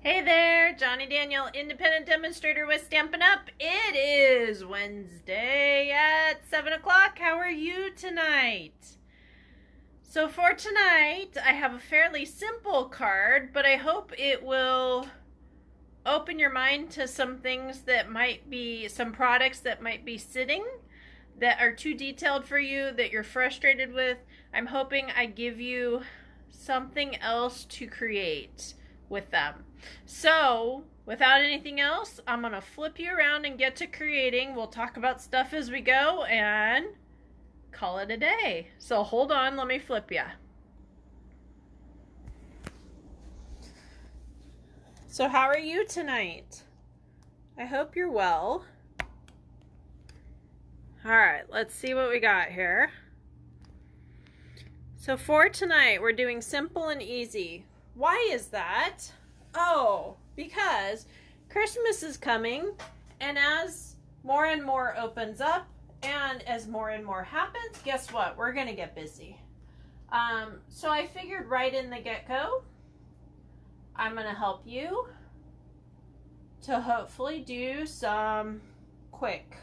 Hey there, Johnny Daniel, independent demonstrator with Stampin' Up. It is Wednesday at 7 o'clock. How are you tonight? So for tonight, I have a fairly simple card, but I hope it will open your mind to some things that might be, some products that might be sitting that are too detailed for you, that you're frustrated with. I'm hoping I give you something else to create with them. So without anything else, I'm gonna flip you around and get to creating. We'll talk about stuff as we go and call it a day. So hold on, let me flip you. So how are you tonight? I hope you're well. All right, let's see what we got here. So for tonight, we're doing simple and easy. Why is that? Oh, because Christmas is coming, and as more and more opens up and as more and more happens, guess what? We're going to get busy. So I figured right in the get-go, I'm going to help you to hopefully do some quick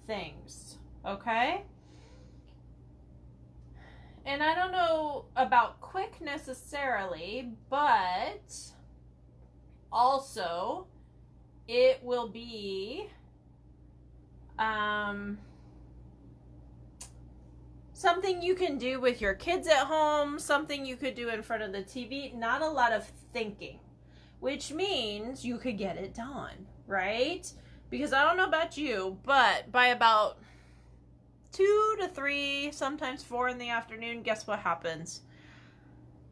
things, okay? And I don't know about quick necessarily, but also it will be something you can do with your kids at home, something you could do in front of the TV, not a lot of thinking, which means you could get it done, right? Because I don't know about you, but by about 2 to 3, sometimes 4 in the afternoon, guess what happens?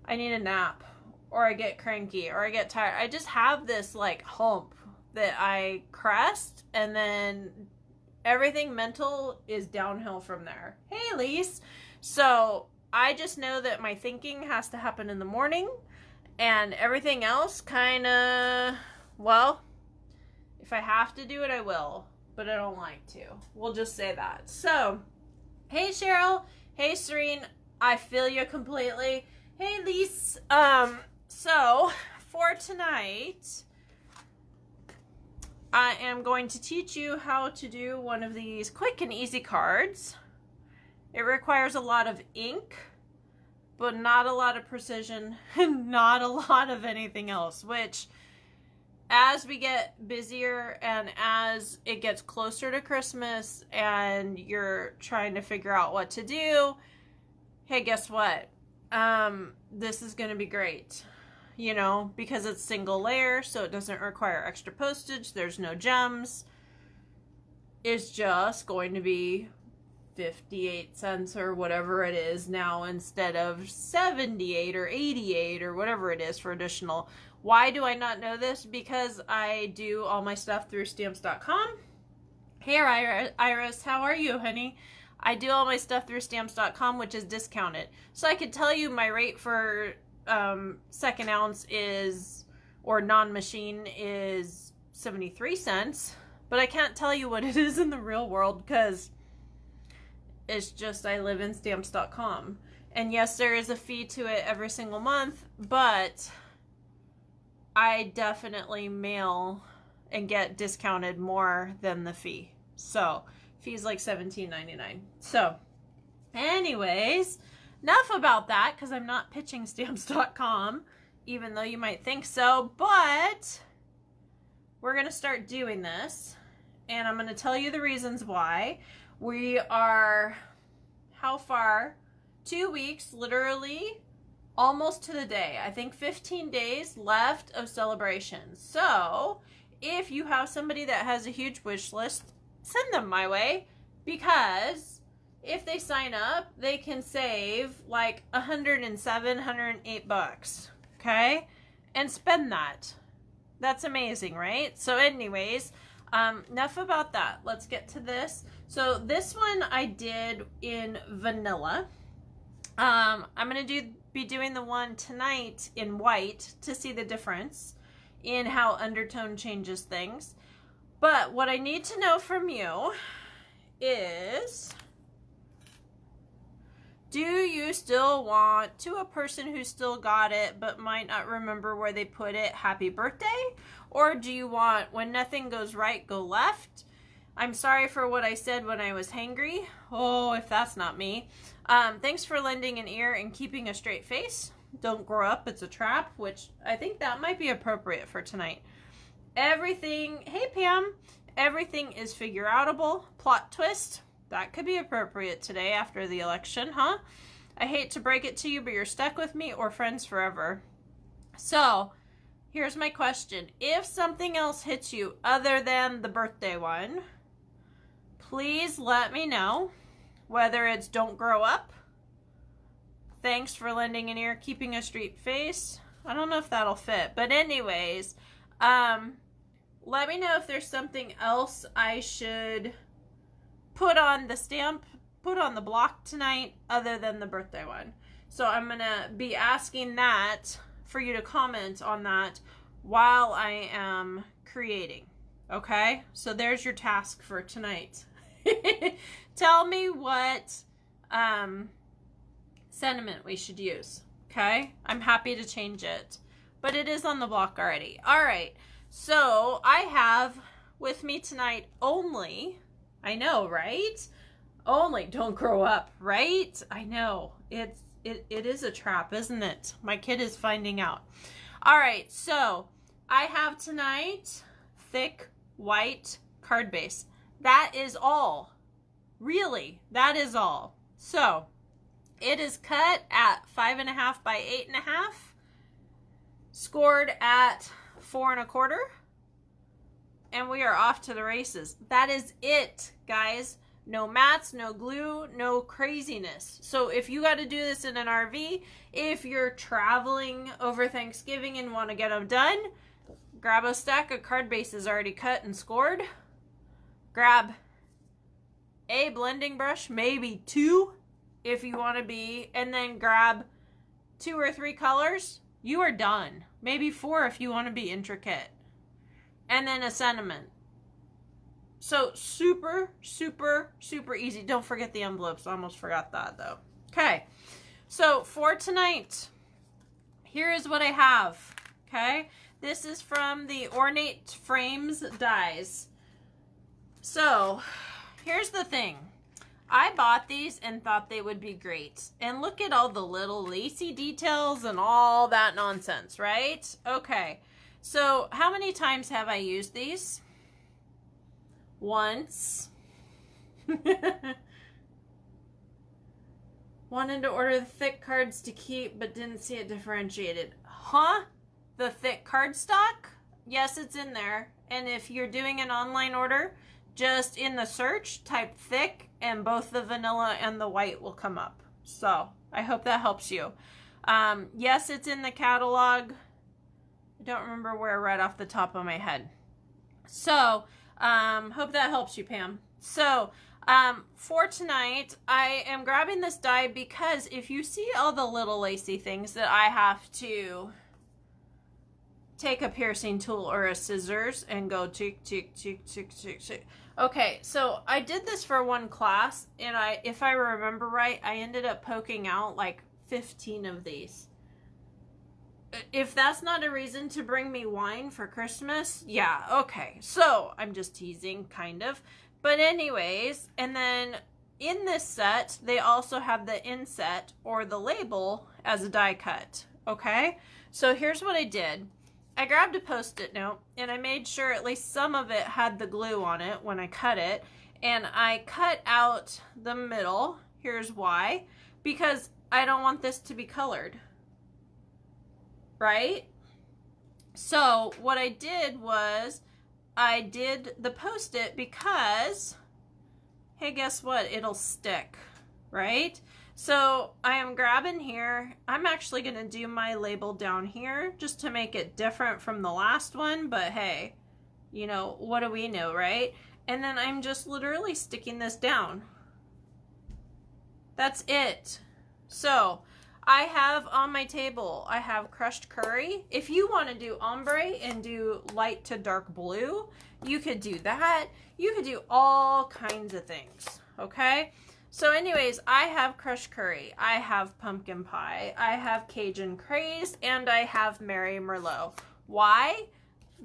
I need a nap, or I get cranky, or I get tired. I just have this like hump that I crest, and then everything mental is downhill from there. Hey, Lise. So I just know that my thinking has to happen in the morning, and everything else kind of, well, if I have to do it, I will. But I don't like to. We'll just say that. So, hey Cheryl, hey Serene, I feel you completely. Hey Lise. So for tonight, I am going to teach you how to do one of these quick and easy cards. It requires a lot of ink, but not a lot of precision and not a lot of anything else, which as we get busier and as it gets closer to Christmas and you're trying to figure out what to do, hey, guess what? This is going to be great, you know, because it's single layer, so it doesn't require extra postage. There's no gems. It's just going to be 58 cents or whatever it is now instead of 78 or 88 or whatever it is for additional. Why do I not know this? Because I do all my stuff through stamps.com. Hey Iris, how are you, honey? I do all my stuff through stamps.com, which is discounted. So I could tell you my rate for second ounce is, or non-machine is 73 cents, but I can't tell you what it is in the real world because it's just I live in stamps.com. And yes, there is a fee to it every single month, but I definitely mail and get discounted more than the fee. So, fee's like $17.99. So, anyways, enough about that because I'm not pitching stamps.com, even though you might think so. But we're going to start doing this, and I'm going to tell you the reasons why. We are, how far? 2 weeks, literally, almost to the day. I think 15 days left of celebrations. So if you have somebody that has a huge wish list, send them my way, because if they sign up, they can save like 107, 108 bucks, okay? And spend that. That's amazing, right? So anyways, enough about that. Let's get to this. So this one I did in vanilla. I'm going to be doing the one tonight in white to see the difference in how undertone changes things. But what I need to know from you is Do you still want, to a person who still got it but might not remember where they put it, happy birthday? Or do you want, when nothing goes right, go left? I'm sorry for what I said when I was hangry. Oh, if that's not me. Thanks for lending an ear and keeping a straight face. Don't grow up, it's a trap, which I think that might be appropriate for tonight. Everything, hey Pam, everything is figure outable. Plot twist. That could be appropriate today after the election, huh? I hate to break it to you, but you're stuck with me or friends forever. So, here's my question. If something else hits you other than the birthday one, please let me know. Whether it's don't grow up, thanks for lending an ear, keeping a straight face. I don't know if that'll fit. But anyways, let me know if there's something else I should put on the stamp, put on the block tonight other than the birthday one. So I'm going to be asking that for you to comment on that while I am creating. Okay? So there's your task for tonight. Tell me what sentiment we should use. Okay? I'm happy to change it. But it is on the block already. All right. So I have with me tonight only... I know, right? Only don't grow up, right? I know. It is a trap, isn't it? My kid is finding out. All right, so I have tonight thick white card base. That is all. Really, that is all. So it is cut at 5.5 by 8.5, scored at 4 1/4. And we are off to the races. That is it, guys. No mats, no glue, no craziness. So if you got to do this in an RV, if you're traveling over Thanksgiving and want to get them done, grab a stack of card bases already cut and scored. Grab a blending brush, maybe 2 if you want to be, and then grab 2 or 3 colors. You are done. Maybe 4 if you want to be intricate. And then a sentiment. So super, super, super easy. Don't forget the envelopes. I almost forgot that though. Okay. So for tonight, here is what I have. Okay. This is from the Ornate Frames dies. So here's the thing. I bought these and thought they would be great. And look at all the little lacy details and all that nonsense, right? Okay. So, how many times have I used these? Once. Wanted to order the thick cards to keep, but didn't see it differentiated. Huh? The thick cardstock? Yes, it's in there. And if you're doing an online order, just in the search, type thick, and both the vanilla and the white will come up. So, I hope that helps you. Yes, it's in the catalog. I don't remember where right off the top of my head. So, hope that helps you, Pam. So, for tonight, I am grabbing this die because if you see all the little lacy things that I have to take a piercing tool or a scissors and go tick, tick, tick, tick, tick, tick. Okay, so I did this for one class, and if I remember right, I ended up poking out like 15 of these. If that's not a reason to bring me wine for Christmas, yeah, okay. So, I'm just teasing, kind of. But anyways, and then in this set, they also have the inset or the label as a die cut, okay? So, here's what I did. I grabbed a Post-it note, and I made sure at least some of it had the glue on it when I cut it. And I cut out the middle. Here's why. Because I don't want this to be colored. Right? So what I did was I did the Post-it because, hey, guess what? It'll stick, right? So I am grabbing here. I'm actually going to do my label down here just to make it different from the last one. But hey, you know, what do we know, right? And then I'm just literally sticking this down. That's it. So I have on my table, I have crushed curry. If you want to do ombre and do light to dark blue, you could do that. You could do all kinds of things, okay? So anyways, I have crushed curry, I have pumpkin pie, I have Cajun craze, and I have Mary Merlot. Why?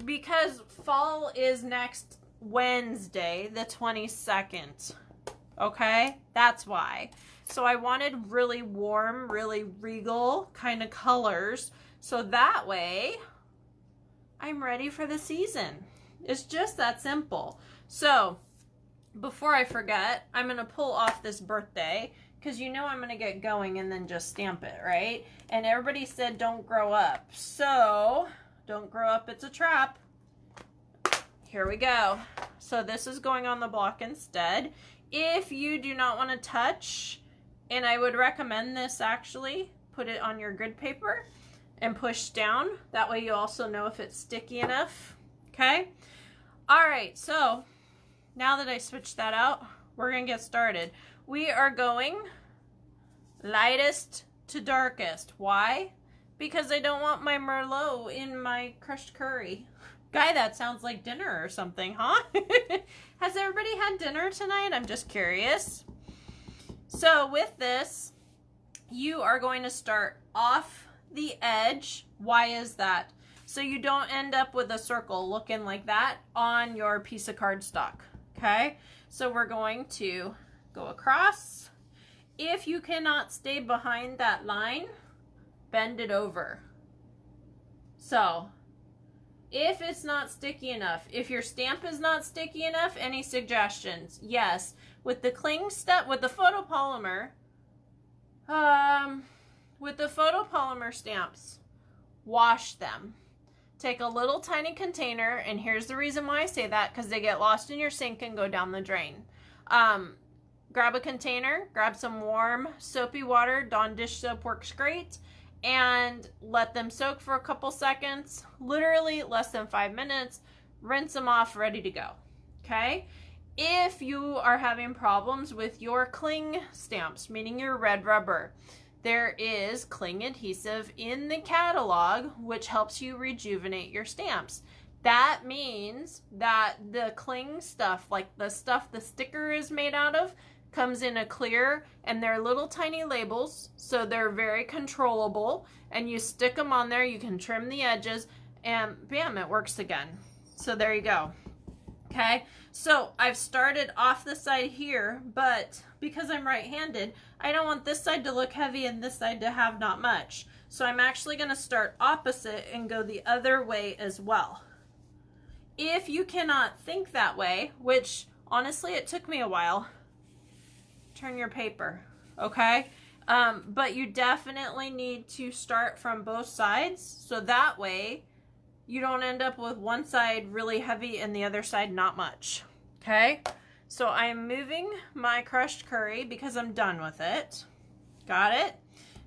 Because fall is next Wednesday, the 22nd. Okay? That's why. So I wanted really warm, really regal kind of colors. So that way, I'm ready for the season. It's just that simple. So, before I forget, I'm going to pull off this birthday because you know I'm going to get going and then just stamp it, right? And everybody said don't grow up. So, don't grow up, it's a trap. Here we go. So this is going on the block instead. If you do not want to touch, and I would recommend this actually, put it on your grid paper and push down. That way you also know if it's sticky enough. Okay? All right, so now that I switched that out, we're going to get started. We are going lightest to darkest. Why? Because I don't want my Merlot in my crushed curry. Guy, that sounds like dinner or something, huh? Has everybody had dinner tonight? I'm just curious. So with this, you are going to start off the edge. Why is that? So you don't end up with a circle looking like that on your piece of cardstock. Okay? So we're going to go across. If you cannot stay behind that line, bend it over. So if it's not sticky enough, if your stamp is not sticky enough, any suggestions? Yes. With the cling step, with the photopolymer stamps, wash them. Take a little tiny container, and here's the reason why I say that, because they get lost in your sink and go down the drain. Grab a container, grab some warm soapy water, Dawn dish soap works great, and let them soak for a couple seconds, literally less than 5 minutes, rinse them off, ready to go, okay? If you are having problems with your cling stamps, meaning your red rubber, there is cling adhesive in the catalog, which helps you rejuvenate your stamps. That means that the cling stuff, like the stuff the sticker is made out of, comes in a clear, and they're little tiny labels, so they're very controllable, and you stick them on there, you can trim the edges, and bam, it works again. So there you go. Okay, so I've started off the side here, but because I'm right-handed, I don't want this side to look heavy and this side to have not much. So I'm actually going to start opposite and go the other way as well. If you cannot think that way, which honestly it took me a while, turn your paper, okay? But you definitely need to start from both sides, so that way you don't end up with one side really heavy and the other side not much, okay? So I'm moving my crushed curry because I'm done with it. Got it?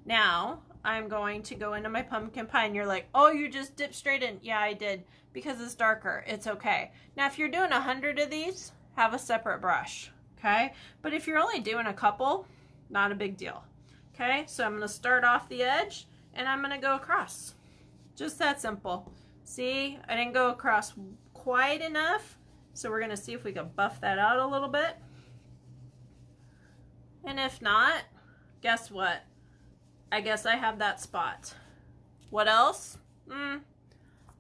Now I'm going to go into my pumpkin pie, and you're like, oh, you just dipped straight in. Yeah, I did, because it's darker. It's okay. Now if you're doing 100 of these, have a separate brush. Okay, but if you're only doing a couple, not a big deal. Okay, so I'm going to start off the edge, and I'm going to go across. Just that simple. See, I didn't go across quite enough, so we're going to see if we can buff that out a little bit. And if not, guess what? I guess I have that spot. What else?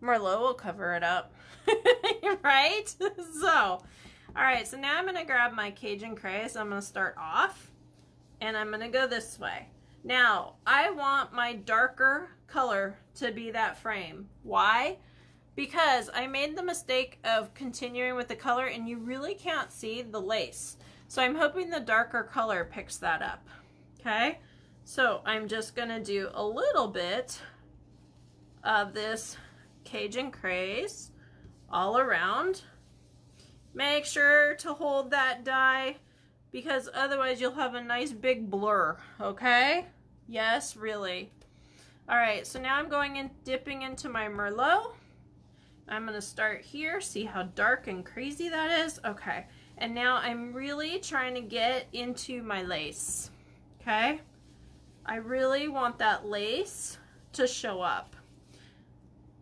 Merlot will cover it up. Right? So, all right, so now I'm going to grab my Cajun craze. I'm going to start off, and I'm going to go this way. Now, I want my darker color to be that frame. Why? Because I made the mistake of continuing with the color, and you really can't see the lace. So I'm hoping the darker color picks that up. Okay? So I'm just going to do a little bit of this Cajun craze all around. Make sure to hold that die, because otherwise you'll have a nice big blur, okay? Yes, really. All right, so now I'm going in, dipping into my Merlot. I'm going to start here, see how dark and crazy that is? Okay, and now I'm really trying to get into my lace, okay? I really want that lace to show up.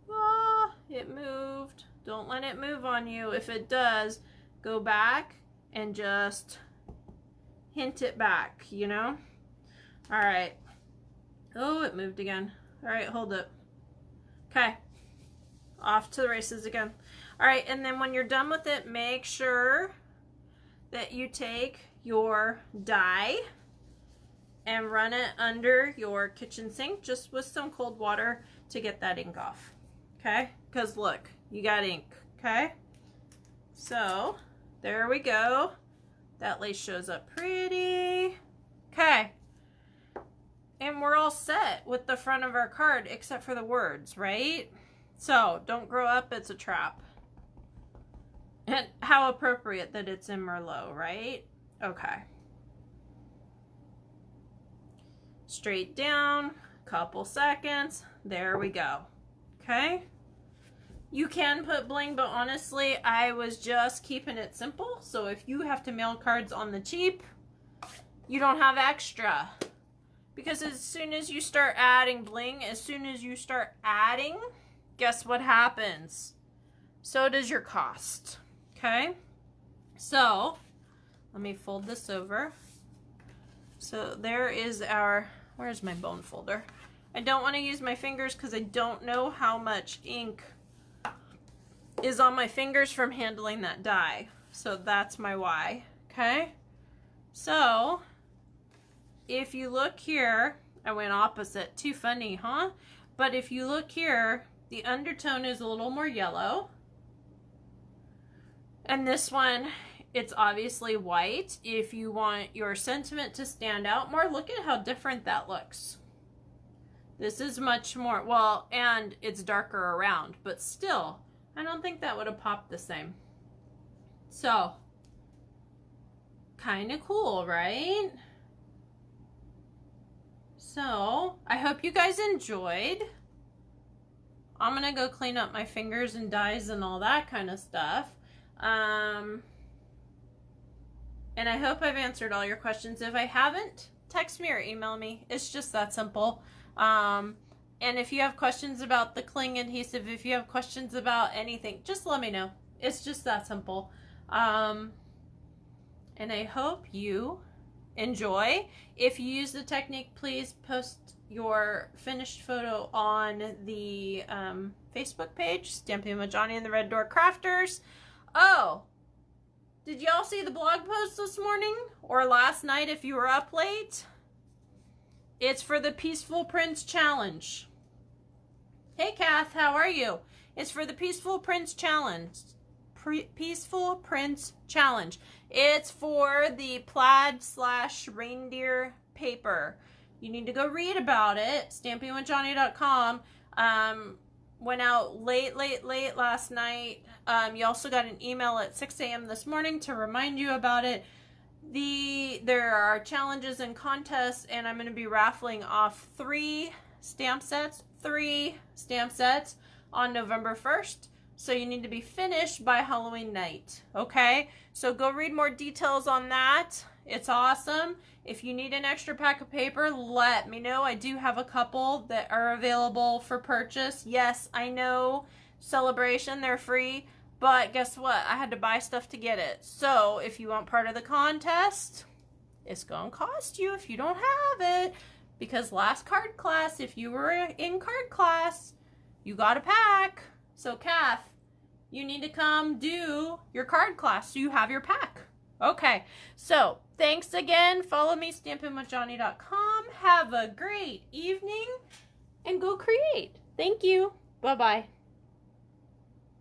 Ah, it moved. Don't let it move on you. If it does, go back and just hint it back, you know? All right. Oh, it moved again. All right, hold it. Okay. Off to the races again. All right, and then when you're done with it, make sure that you take your dye and run it under your kitchen sink just with some cold water to get that ink off. Okay? Because look, you got ink. Okay? So, there we go. That lace shows up pretty. Okay. And we're all set with the front of our card except for the words, right? So, don't grow up, it's a trap. And how appropriate that it's in Merlot, right? Okay. Straight down, couple seconds. There we go. Okay? You can put bling, but honestly, I was just keeping it simple. So if you have to mail cards on the cheap, you don't have extra. Because as soon as you start adding bling, as soon as you start adding, guess what happens? So does your cost. Okay? So, let me fold this over. So there is our, where's my bone folder? I don't want to use my fingers because I don't know how much ink is on my fingers from handling that dye. So that's my why. Okay? So, if you look here, I went opposite. Too funny, huh? But if you look here, the undertone is a little more yellow. And this one, it's obviously white. If you want your sentiment to stand out more, look at how different that looks. This is much more, well, and it's darker around, but still, I don't think that would have popped the same. So, kind of cool, right? So, I hope you guys enjoyed. I'm going to go clean up my fingers and dyes and all that kind of stuff. And I hope I've answered all your questions. If I haven't, text me or email me. It's just that simple. And if you have questions about the cling adhesive, if you have questions about anything, just let me know. It's just that simple. And I hope you enjoy. If you use the technique, please post your finished photo on the Facebook page, Stamping with Johnny and the Red Door Crafters. Oh, did y'all see the blog post this morning or last night if you were up late? It's for the Peaceful Prince Challenge. Hey, Kath, how are you? It's for the Peaceful Prince Challenge. Peaceful Prince Challenge. It's for the plaid/reindeer paper. You need to go read about it. Stampingwithjohnny.com. Went out late last night. You also got an email at 6 a.m. this morning to remind you about it. There are challenges and contests, and I'm going to be raffling off 3 stamp sets on November 1st. So you need to be finished by Halloween night. Okay? So go read more details on that. It's awesome. If you need an extra pack of paper, let me know. I do have a couple that are available for purchase. Yes, I know, Celebration, they're free. But guess what? I had to buy stuff to get it. So if you want part of the contest, it's going to cost you if you don't have it. Because last card class, if you were in card class, you got a pack. So Kath, you need to come do your card class so you have your pack. Okay, so thanks again. Follow me, stampingwithjohnny.com. Have a great evening and go create. Thank you. Bye-bye.